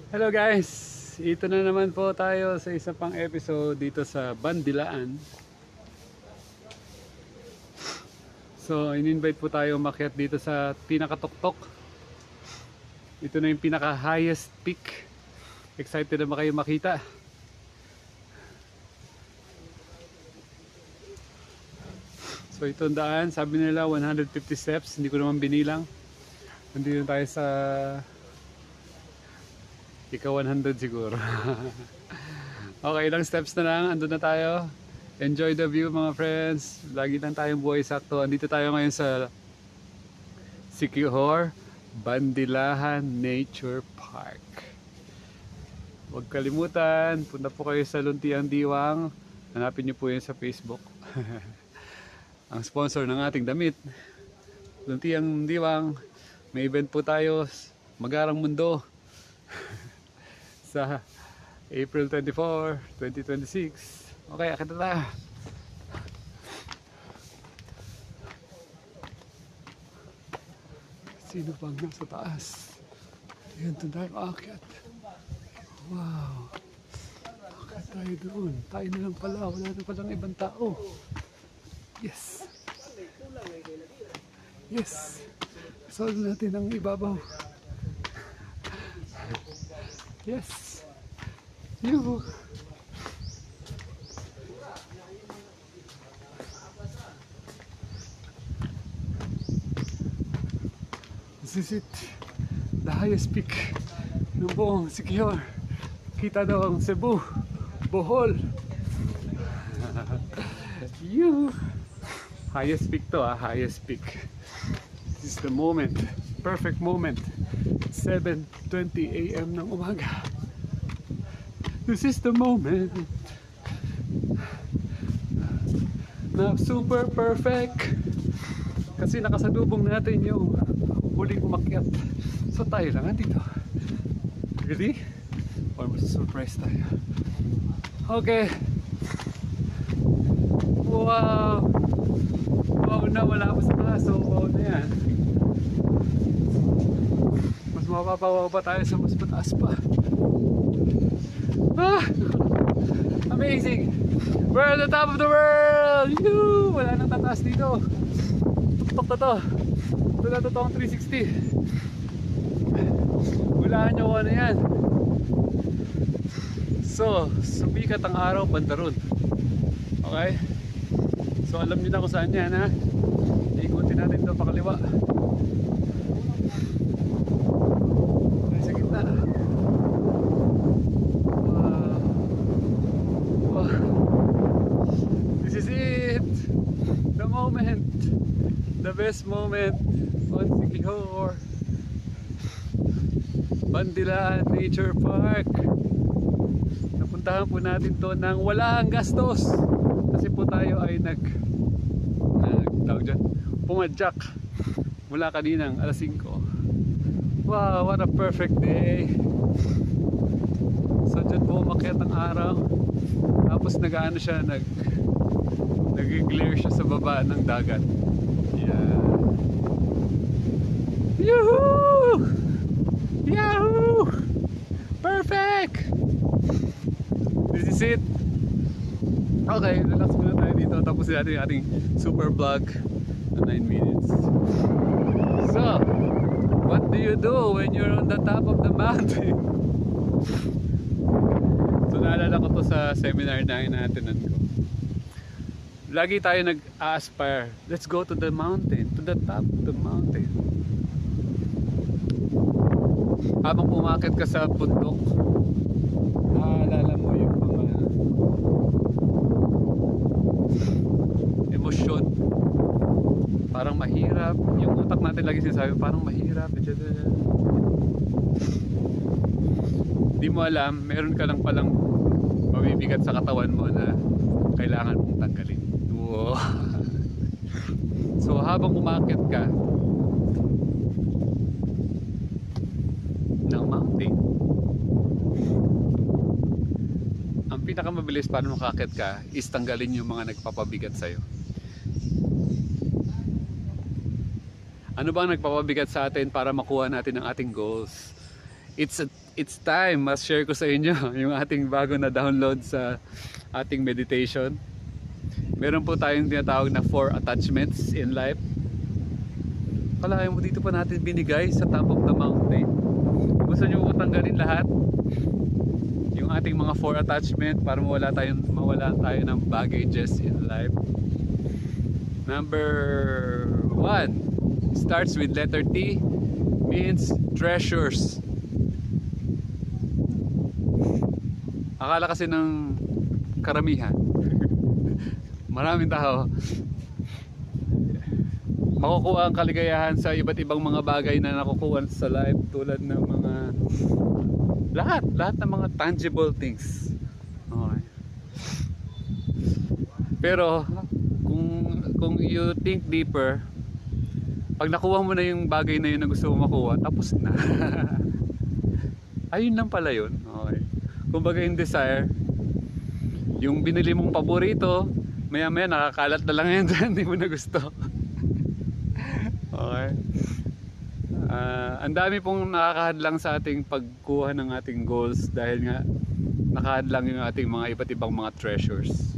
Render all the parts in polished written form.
Hello guys! Ito na naman po tayo sa isa pang episode dito sa Bandilaan. So, in-invite po tayo umakyat dito sa pinakatuktok. Ito na yung pinaka-highest peak. Excited na ba kayo makita? So, ito ang daan. Sabi nila 150 steps. Hindi ko naman binilang. Nandito tayo sa ika 100 siguro. Okay, ilang steps na lang. Andun na tayo. Enjoy the view mga friends. Lagi lang tayong buhay sakto. Andito tayo ngayon sa Siquijor Bandilahan Nature Park. Huwag kalimutan, punta po kayo sa Luntiang Diwang. Hanapin niyo po yun sa Facebook. Ang sponsor ng ating damit, Luntiang Diwang. May event po tayo, Magarang Mundo. Sa April 24, 2026. Okay, akit na tayo. Sino pang nasa taas? Ayan, doon tayo aakyat. Wow. Akit tayo doon. Tayo na lang pala. Wala na palang ibang tao. Yes. Yes. Solve natin ang ibabaw. Yes. You. This is it. The highest peak ng buong Siquijor. Kita daw ang Cebu, Bohol. You. Highest peak to highest peak. This is the moment. Perfect moment. 7:20 AM ng umaga. This is the moment na super perfect kasi nakasalubong natin yung huling umakyat. So tayo lang dito. Really? Or mas-surprise tayo? Okay. Wow! Wow na, wala pa sa taas. So wow na yan. Mas mapapawaw pa tayo sa mas mataas pa. Ah! Amazing! We're at the top of the world! Yoo! Wala nang tataas dito. Tuktok na to. Ito na totoong 360. Hulaan nyo kung ano yan. So, sumikat ang araw, bandaron. Okay? So, alam nyo na kung saan yan, ha? Ikutin natin ito pakaliwa. Sa gitna. This is it! The moment! The best moment on Siquijor Bandilahan Nature Park. Napuntahan po natin to nang wala ang gastos kasi po tayo ay pumadyak mula kaninang alas 5. Wow, what a perfect day. So dyan po umakyat ang araw, tapos nag-ano siya, nag-glare siya sa baba ng dagat. Yeah. Yuhuu! Yahoo! Perfect! This is it. Okay, relax muna tayo dito. Tapos natin yung ating super vlog na 9 minutes. So, what do you do when you're on the top of the mountain? So, naalala ko to sa seminar na inatinan ko. Lagi tayo nag-aspire. Let's go to the mountain, to the top of the mountain. Habang umakit ka sa bundok, naalala mo yung mga emosyon. Parang mahirap. Yung utak natin lagi sinasabi, parang mahirap. Di mo alam, meron ka lang palang mabibigat sa katawan mo na kailangan mong tanggalin. Wow. So habang umakit ka ng mountain, ang pinakamabilis paano makakit ka is tanggalin yung mga nagpapabigat sa'yo. Ano ba ang nagpapabigat sa atin para makuha natin ang ating goals? it's time mas share ko sa inyo yung ating bago na download sa ating meditation. Meron po tayong tinatawag na 4 attachments in life. Kalahin mo, dito pa natin binigay sa top of the mountain. Gusto nyo po tanggalin lahat yung ating mga 4 attachment para mawala tayo ng baggages in life. Number 1 starts with letter T, means treasures. Akala kasi ng karamihan, maraming tao, makukuha ang kaligayahan sa iba't ibang mga bagay na nakukuha sa life, tulad ng mga lahat ng mga tangible things. Okay. Pero kung you think deeper, pag nakuha mo na yung bagay na yun na gusto mo makuha, tapos na. Ayun lang pala yun. Okay. Kumbaga yung desire, yung binili mong paborito, maya maya nakakalat na lang yan dyan, hindi mo na gusto. Okay. Ang dami pong nakakahadlang sa ating pagkuha ng ating goals dahil nga nakahadlang yung ating mga iba't ibang mga treasures.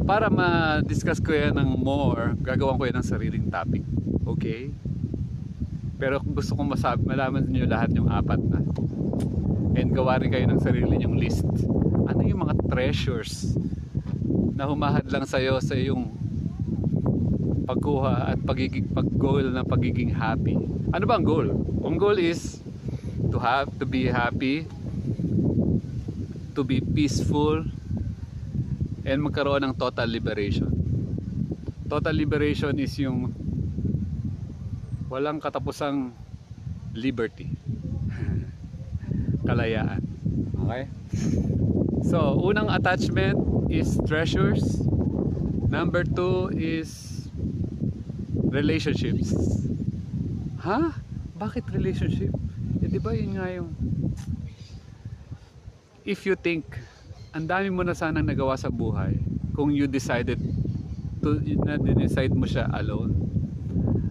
Para ma-discuss ko yan ng more, gagawan ko yan ng sariling topic. Okay? Pero gusto kong malaman niyo lahat yung 4 na. And gawa rin kayo ng sarili nyong list. Ano yung mga treasures na humahadlang sa'yo sa iyong pagkuha at pag-goal na pagiging happy. Ano ba ang goal? Ang goal is to be happy, to be peaceful, and magkaroon ng total liberation. Total liberation is yung walang katapusang liberty. Kalayaan. Okay? So, unang attachment is treasures. Number 2 is relationships. Ha? Bakit relationship? Eh, di ba yun nga yung if you think ang dami mo na sanang nagawa sa buhay kung you decided na decide mo siya alone.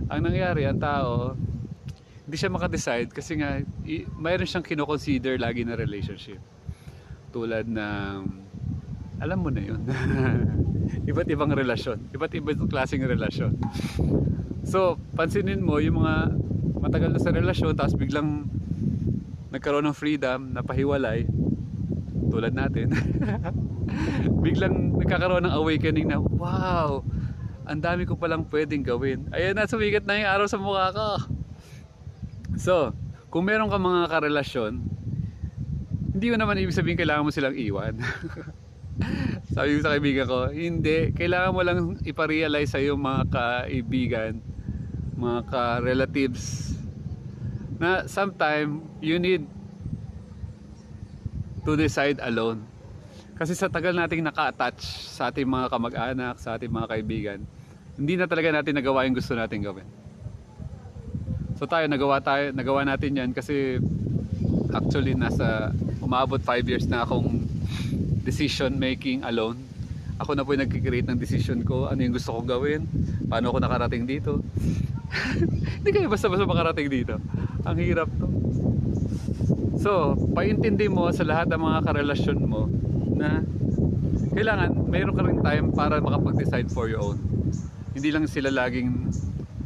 Ang nangyari, ang tao hindi siya makadecide kasi nga mayroon siyang kinoconsider lagi na relationship, tulad ng alam mo na yun. Iba't ibang relasyon, iba't ibang klaseng relasyon. So pansinin mo yung mga matagal na sa relasyon tapos biglang nagkaroon ng freedom, napahiwalay, tulad natin. Biglang nagkakaroon ng awakening na wow, ang dami ko palang pwedeng gawin. Ayan na, sumikat na yung araw sa mukha ko. So kung meron ka mga karelasyon, hindi mo naman ibig sabihin kailangan mo silang iwan. Sabi ko sa kaibigan ko, hindi, kailangan mo lang iparealize sa iyong mga kaibigan, mga ka-relatives, na sometime you need to decide alone. Kasi sa tagal nating naka-attach sa ating mga kamag-anak, sa ating mga kaibigan, hindi na talaga natin nagawa yung gusto natin gawin. So nagawa natin yan kasi actually umabot 5 years na akong decision making alone. Ako na po yung nag-create ng decision ko, ano yung gusto kong gawin, paano ako nakarating dito. Hindi kayo basta-basta makarating dito. Ang hirap to. So paintindi mo sa lahat ng mga karelasyon mo na kailangan mayroon ka rin time para makapag-decide for your own. Hindi lang sila laging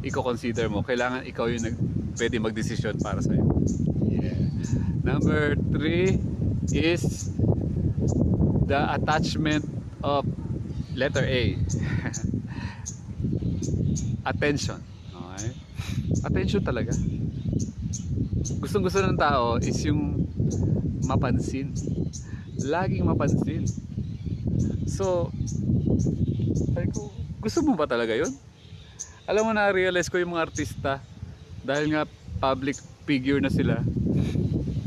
i-consider mo, kailangan ikaw yung pwede mag-decision para sa'yo. Yeah. Number 3 is the attachment of letter A. Attention. Okay? Attention talaga. Gustong-gusto ng tao is yung mapansin. Laging mapansin. So, sabi ko, gusto mo ba talaga yun? Alam mo, na-realize ko yung mga artista, dahil nga public figure na sila,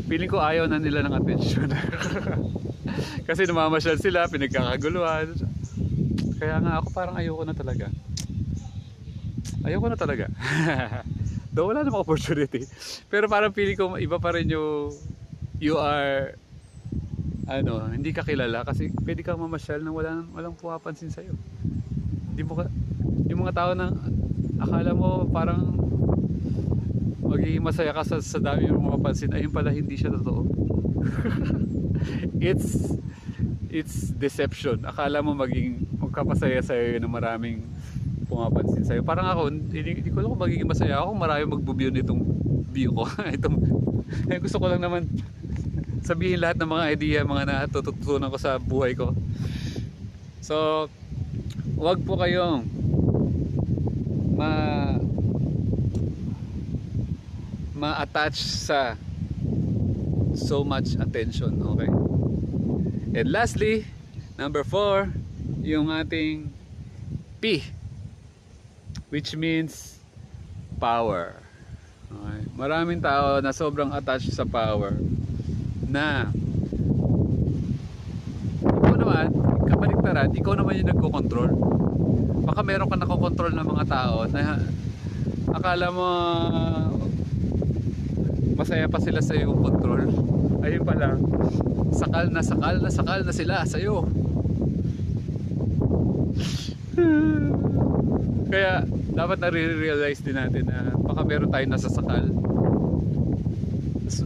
feeling ko ayaw na nila ng attention. Kasi namamasyal sila, pinagkakaguluhan. Kaya nga ako parang ayoko na talaga. Ayoko na talaga. Though wala namang opportunity. Pero parang feeling ko iba pa rin yung you are hindi ka kilala kasi pwede kang mamasyal nang walang pumapansin sa'yo. Hindi mo yung mga tao na akala mo parang magiging masaya ka sa dami yung mapapansin, ayun pala hindi siya totoo. It's deception. Akala mo magkapasaya sa'yo ng maraming pumapansin sa'yo. Parang ako, hindi ko alam kung magiging masaya ako kung marami mag-view nitong view ko. Gusto ko lang naman sabihin lahat ng mga idea, mga natututunan ko sa buhay ko. So, wag po kayong ma-attach sa so much attention, okay? And lastly, number 4, yung ating P, which means power. Okay? Maraming tao na sobrang attached sa power na ikaw naman, kabaliktaran, ikaw naman yung nagko-control. Baka meron ka nakokontrol ng mga tao na akala mo masaya pa sila sa iyong control. Ayun pala, sakal na sila sa iyo. Kaya dapat na-realize din natin na baka meron tayong nasasakal.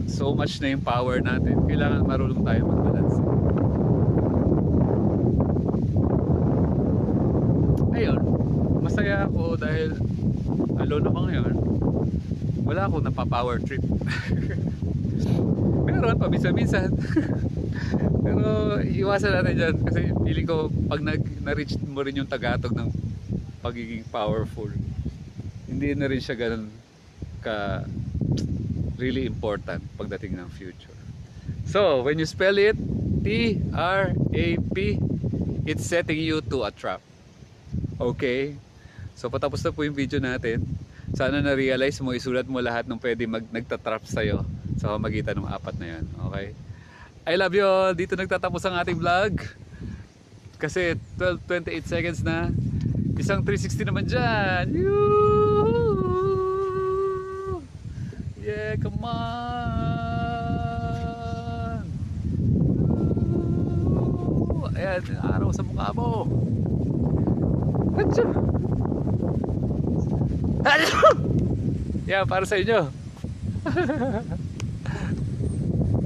So much na yung power natin. Kailangan marunong tayo mag-balance. Ayun, masaya ako dahil alone ako ngayon. Wala akong napapower trip. Meron paminsan-minsan. Pero iwasan natin dyan kasi feeling ko pag na-reach mo rin yung tagatog ng pagiging powerful, hindi na rin siya ganun ka really important pagdating ng future. So when you spell it T-R-A-P, it's setting you to a trap. Okay, so patapos na po yung video natin. Sana na-realize mo, isulat mo lahat ng pwede nagtatrap sa'yo sa pamagitan ng 4 na yan. Okay, I love you all. Dito nagtatapos ang ating vlog kasi 12:28 seconds na. Isang 360 naman dyan. Yoo! Yeah, come on. Yoo! Ayan, araw sa mukha mo. Hatsyo! Yan, para sa inyo.